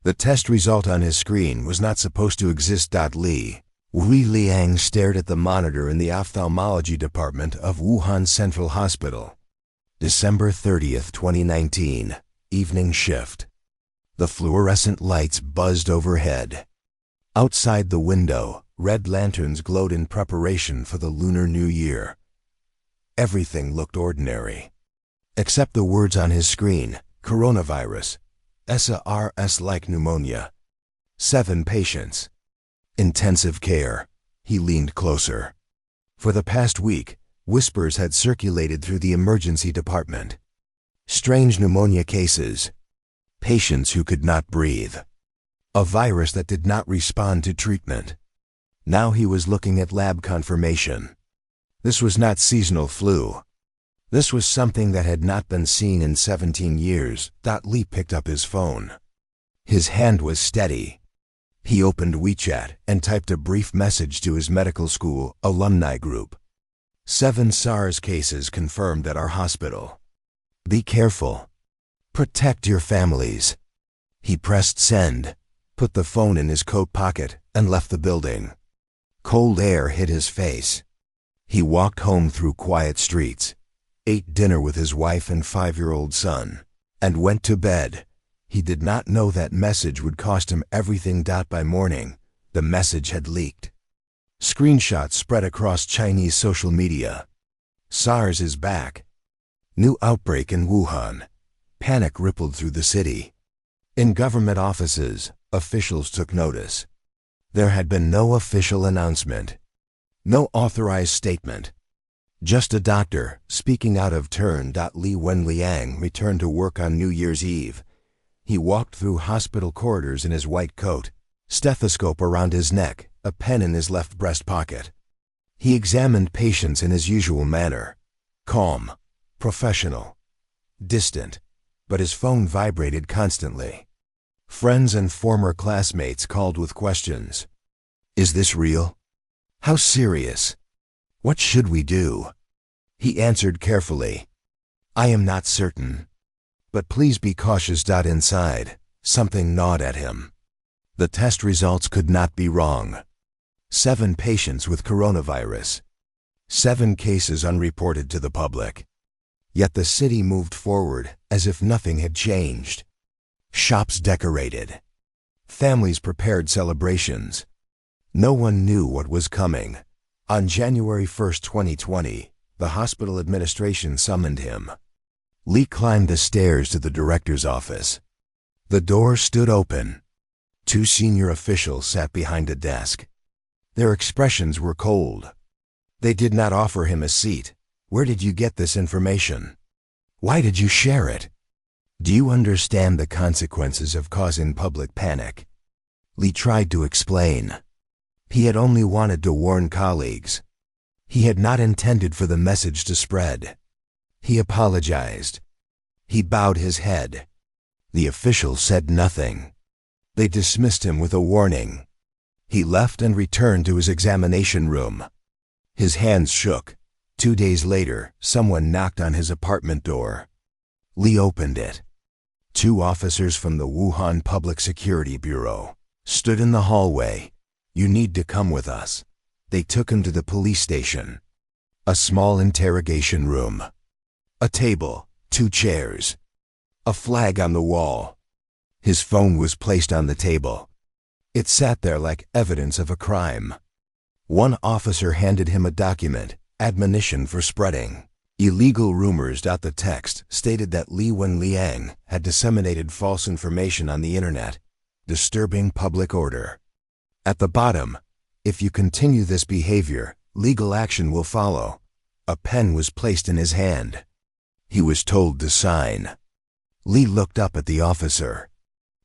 The test result on his screen was not supposed to exist. Wenliang stared at the monitor in the ophthalmology department of Wuhan Central Hospital. December 30th, 2019, evening shift. The fluorescent lights buzzed overhead. Outside the window, red lanterns glowed in preparation for the Lunar New Year. Everything looked ordinary, except the words on his screen: coronavirus, SARS-like pneumonia. 7 patients. Intensive care. He leaned closer. For the past week, whispers had circulated through the emergency department. Strange pneumonia cases. Patients who could not breathe. A virus that did not respond to treatment. Now he was looking at lab confirmation. This was not seasonal flu. This was something that had not been seen in 17 years. Li picked up his phone. His hand was steady. He opened WeChat and typed a brief message to his medical school alumni group. 7 SARS cases confirmed at our hospital. Be careful. Protect your families. He pressed send, put the phone in his coat pocket, and left the building. Cold air hit his face. He walked home through quiet streets, ate dinner with his wife and 5-year-old son, and went to bed. He did not know that message would cost him everything. By morning, the message had leaked. Screenshots spread across Chinese social media. SARS is back. New outbreak in Wuhan. Panic rippled through the city. In government offices, officials took notice. There had been no official announcement. No authorized statement. Just a doctor, speaking out of turn. Wenliang returned to work on New Year's Eve. He walked through hospital corridors in his white coat, stethoscope around his neck, a pen in his left breast pocket. He examined patients in his usual manner. Calm, professional, distant, but his phone vibrated constantly. Friends and former classmates called with questions. Is this real? How serious? What should we do? He answered carefully. I am not certain. But please be cautious. Inside, something gnawed at him. The test results could not be wrong. 7 patients with coronavirus. 7 cases unreported to the public. Yet the city moved forward as if nothing had changed. Shops decorated. Families prepared celebrations. No one knew what was coming. On January 1, 2020, the hospital administration summoned him. Li climbed the stairs to the director's office. The door stood open. 2 senior officials sat behind a desk. Their expressions were cold. They did not offer him a seat. Where did you get this information? Why did you share it? Do you understand the consequences of causing public panic? Li tried to explain. He had only wanted to warn colleagues. He had not intended for the message to spread. He apologized. He bowed his head. The officials said nothing. They dismissed him with a warning. He left and returned to his examination room. His hands shook. 2 days later, someone knocked on his apartment door. Li opened it. 2 officers from the Wuhan Public Security Bureau stood in the hallway. You need to come with us. They took him to the police station. A small interrogation room. A table, 2 chairs. A flag on the wall. His phone was placed on the table. It sat there like evidence of a crime. One officer handed him a document, admonition for spreading illegal rumors. The text stated that Wenliang had disseminated false information on the internet, disturbing public order. At the bottom, if you continue this behavior, legal action will follow. A pen was placed in his hand. He was told to sign. Li looked up at the officer.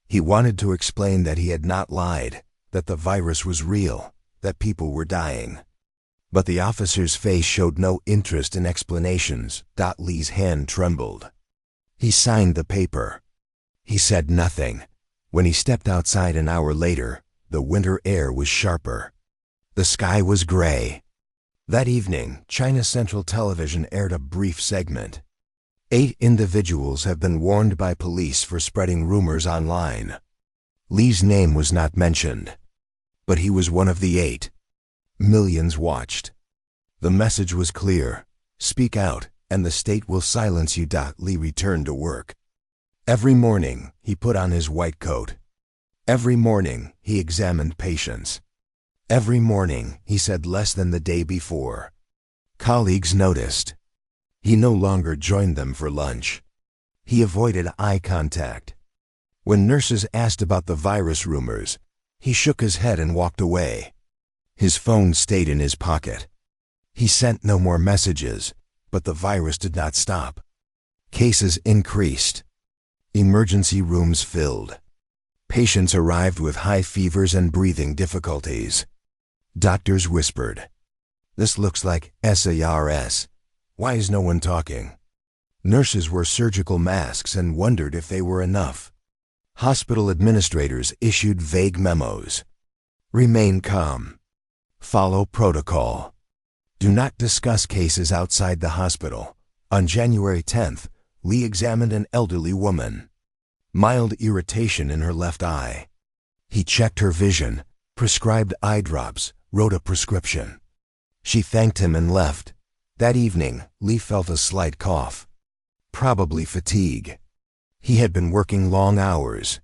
He wanted to explain that he had not lied, that the virus was real, that people were dying. But the officer's face showed no interest in explanations. Li's hand trembled. He signed the paper. He said nothing. When he stepped outside an hour later, the winter air was sharper. The sky was gray. That evening, China Central Television aired a brief segment. 8 individuals have been warned by police for spreading rumors online. Li's name was not mentioned, but he was one of the 8. Millions watched. The message was clear: speak out, and the state will silence you. Li returned to work. Every morning, he put on his white coat. Every morning, he examined patients. Every morning, he said less than the day before. Colleagues noticed. He no longer joined them for lunch. He avoided eye contact. When nurses asked about the virus rumors, he shook his head and walked away. His phone stayed in his pocket. He sent no more messages, but the virus did not stop. Cases increased. Emergency rooms filled. Patients arrived with high fevers and breathing difficulties. Doctors whispered, "This looks like SARS. Why is no one talking?" Nurses wore surgical masks and wondered if they were enough. Hospital administrators issued vague memos. Remain calm. Follow protocol. Do not discuss cases outside the hospital. On January 10th, Li examined an elderly woman. Mild irritation in her left eye. He checked her vision, prescribed eye drops, wrote a prescription. She thanked him and left. That evening, Li felt a slight cough. Probably fatigue. He had been working long hours.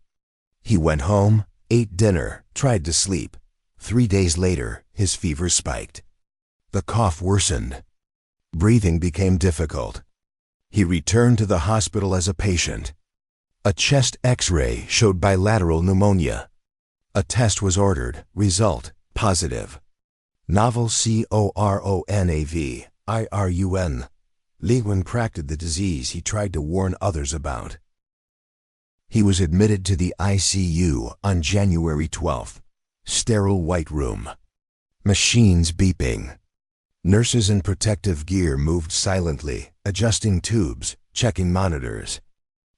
He went home, ate dinner, tried to sleep. 3 days later, his fever spiked. The cough worsened. Breathing became difficult. He returned to the hospital as a patient. A chest X-ray showed bilateral pneumonia. A test was ordered. Result: positive. Novel coronavirus. Li contracted the disease he tried to warn others about. He was admitted to the ICU on January 12th. Sterile white room. Machines beeping. Nurses in protective gear moved silently, adjusting tubes, checking monitors.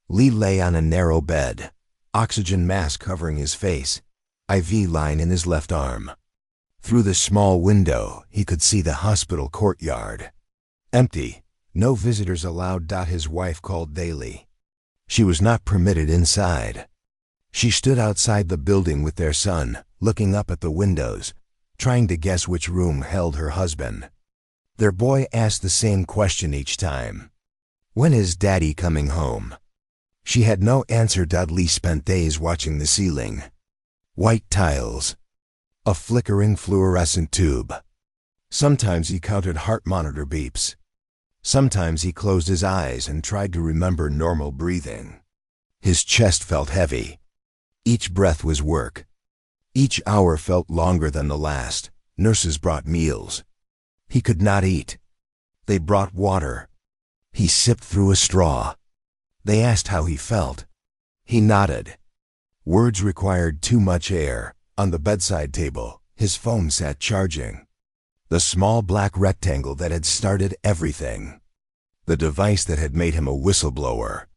Li lay on a narrow bed, oxygen mask covering his face, IV line in his left arm. Through the small window, he could see the hospital courtyard. Empty, no visitors allowed. His wife called daily. She was not permitted inside. She stood outside the building with their son, looking up at the windows, trying to guess which room held her husband. Their boy asked the same question each time. When is Daddy coming home? She had no answer. Li spent days watching the ceiling. White tiles. A flickering fluorescent tube. Sometimes he counted heart monitor beeps. Sometimes he closed his eyes and tried to remember normal breathing. His chest felt heavy. Each breath was work. Each hour felt longer than the last. Nurses brought meals. He could not eat. They brought water. He sipped through a straw. They asked how he felt. He nodded. Words required too much air. On the bedside table, his phone sat charging. The small black rectangle that had started everything. The device that had made him a whistleblower.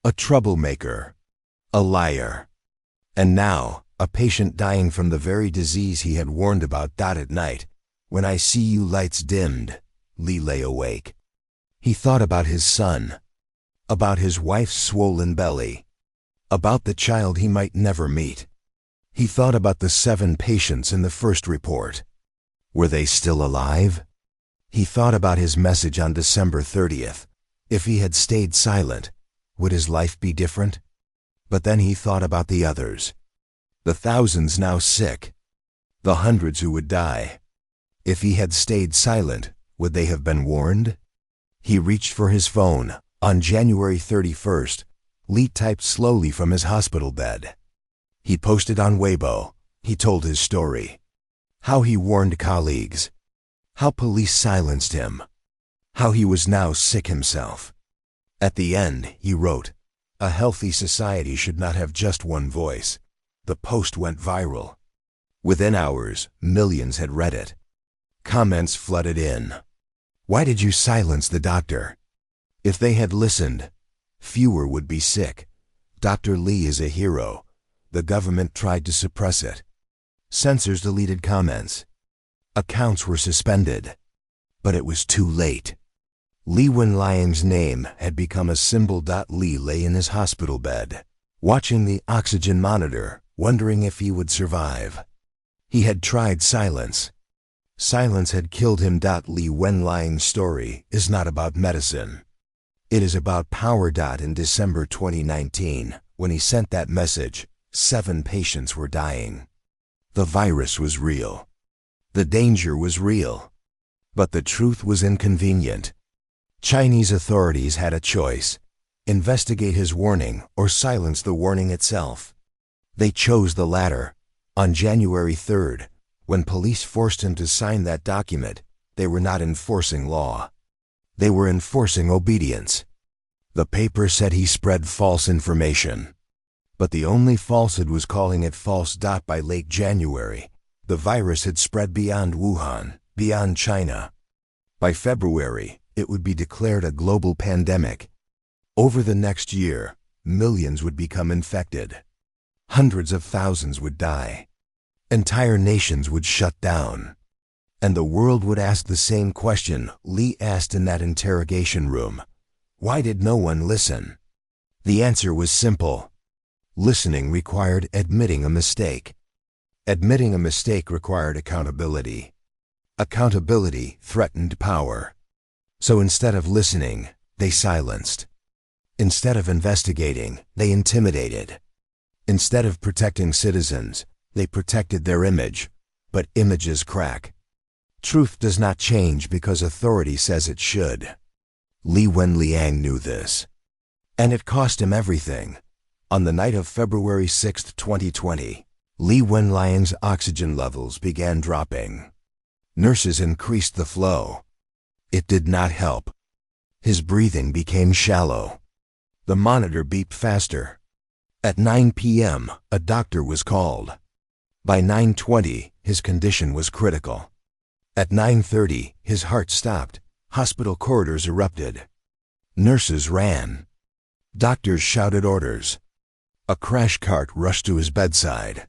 A troublemaker. A liar. And now, a patient dying from the very disease he had warned about. At night, when ICU lights dimmed, Li lay awake. He thought about his son. About his wife's swollen belly. About the child he might never meet. He thought about the 7 patients in the first report. Were they still alive? He thought about his message on December 30th. If he had stayed silent, would his life be different? But then he thought about the others. The thousands now sick. The hundreds who would die. If he had stayed silent, would they have been warned? He reached for his phone. On January 31st, Li typed slowly from his hospital bed. He posted on Weibo. He told his story. How he warned colleagues. How police silenced him. How he was now sick himself. At the end, he wrote, "A healthy society should not have just one voice." The post went viral. Within hours, millions had read it. Comments flooded in. Why did you silence the doctor? If they had listened, fewer would be sick. Dr. Li is a hero. The government tried to suppress it. Censors deleted comments. Accounts were suspended. But it was too late. Wenliang's name had become a symbol. Li lay in his hospital bed, watching the oxygen monitor, wondering if he would survive. He had tried silence. Silence had killed him. Li Wenliang's story is not about medicine. It is about power. In December 2019, when he sent that message, 7 patients were dying. The virus was real. The danger was real. But the truth was inconvenient. Chinese authorities had a choice: investigate his warning or silence the warning itself. They chose the latter. On January 3rd, when police forced him to sign that document, they were not enforcing law. They were enforcing obedience. The paper said he spread false information. But the only falsehood was calling it false. By late January, the virus had spread beyond Wuhan, beyond China. By February, it would be declared a global pandemic. Over the next year, millions would become infected. Hundreds of thousands would die. Entire nations would shut down. And the world would ask the same question Li asked in that interrogation room. Why did no one listen? The answer was simple. Listening required admitting a mistake. Admitting a mistake required accountability. Accountability threatened power. So instead of listening, they silenced. Instead of investigating, they intimidated. Instead of protecting citizens, they protected their image. But images crack. Truth does not change because authority says it should. Li Wenliang knew this. And it cost him everything. On the night of February 6, 2020, Li Wenliang's oxygen levels began dropping. Nurses increased the flow. It did not help. His breathing became shallow. The monitor beeped faster. At 9 p.m., a doctor was called. By 9:20, his condition was critical. At 9:30, his heart stopped. Hospital corridors erupted. Nurses ran. Doctors shouted orders. A crash cart rushed to his bedside.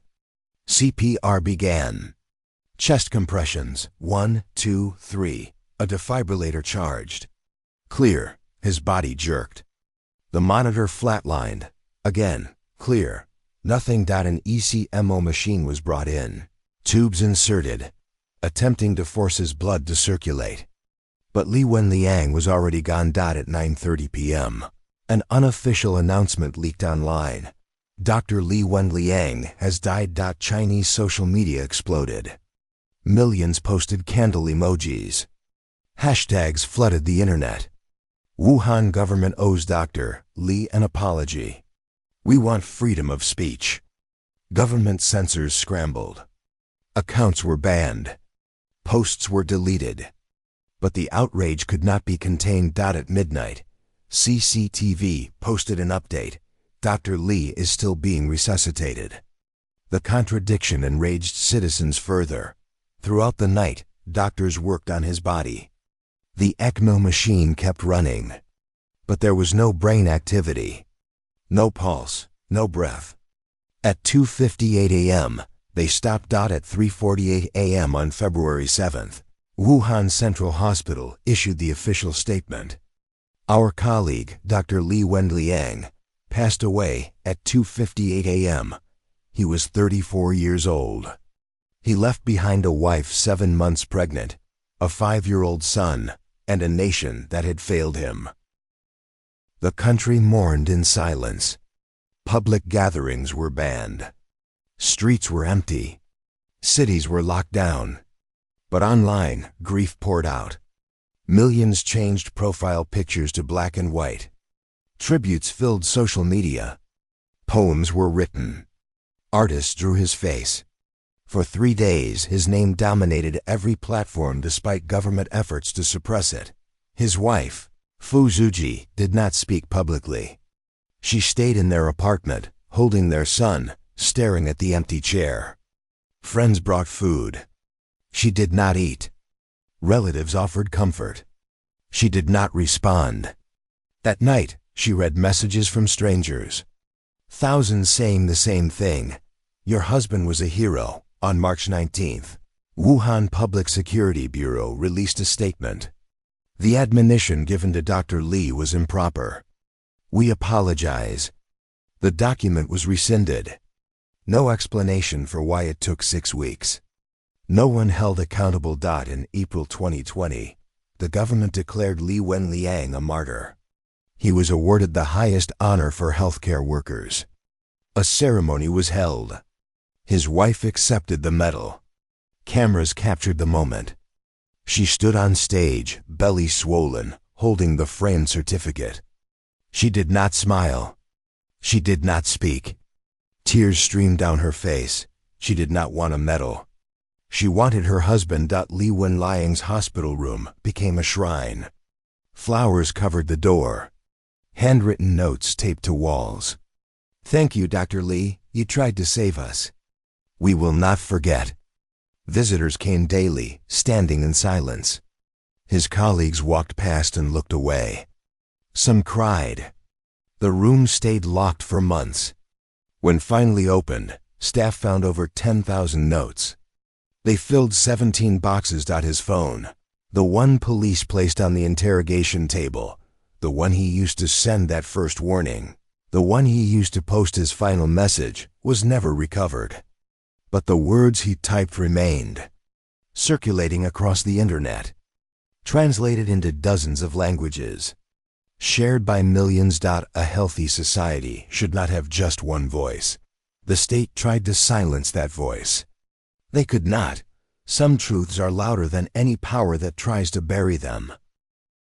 CPR began. Chest compressions, 1, 2, 3. A defibrillator charged. Clear. His body jerked. The monitor flatlined. Again, clear. Nothing. An ECMO machine was brought in. Tubes inserted, attempting to force his blood to circulate. But Li Wenliang was already gone. At 9:30 p.m., an unofficial announcement leaked online. Dr. Li Wenliang has died. Chinese social media exploded. Millions posted candle emojis. Hashtags flooded the internet. Wuhan government owes Dr. Li an apology. We want freedom of speech. Government censors scrambled. Accounts were banned. Posts were deleted. But the outrage could not be contained. At midnight, CCTV posted an update. Dr. Li is still being resuscitated. The contradiction enraged citizens further. Throughout the night, doctors worked on his body. The ECMO machine kept running. But there was no brain activity. No pulse, no breath. At 2:58 a.m., they stopped. At 3:48 a.m. on February 7th, Wuhan Central Hospital issued the official statement. Our colleague, Dr. Li Wenliang, passed away at 2:58 a.m. He was 34 years old. He left behind a wife 7 months pregnant, a 5-year-old son, and a nation that had failed him. The country mourned in silence. Public gatherings were banned. Streets were empty. Cities were locked down. But online, grief poured out. Millions changed profile pictures to black and white. Tributes filled social media. Poems were written. Artists drew his face. For 3 days, his name dominated every platform despite government efforts to suppress it. His wife, Fu Zuji, did not speak publicly. She stayed in their apartment, holding their son, staring at the empty chair. Friends brought food. She did not eat. Relatives offered comfort. She did not respond. At night, she read messages from strangers. Thousands saying the same thing. Your husband was a hero. On March 19th, Wuhan Public Security Bureau released a statement. The admonition given to Dr. Li was improper. We apologize. The document was rescinded. No explanation for why it took 6 weeks. No one held accountable. In April 2020, the government declared Wenliang a martyr. He was awarded the highest honor for healthcare workers. A ceremony was held. His wife accepted the medal. Cameras captured the moment. She stood on stage, belly swollen, holding the framed certificate. She did not smile. She did not speak. Tears streamed down her face. She did not want a medal. She wanted her husband. Wenliang's hospital room became a shrine. Flowers covered the door. Handwritten notes taped to walls. "Thank you, Dr. Li. You tried to save us. We will not forget." Visitors came daily, standing in silence. His colleagues walked past and looked away. Some cried. The room stayed locked for months. When finally opened, staff found over 10,000 notes. They filled 17 boxes. His phone, the one police placed on the interrogation table, the one he used to send that first warning, the one he used to post his final message, was never recovered. But the words he typed remained, circulating across the internet, translated into dozens of languages, shared by millions. A healthy society should not have just one voice. The state tried to silence that voice. They could not. Some truths are louder than any power that tries to bury them.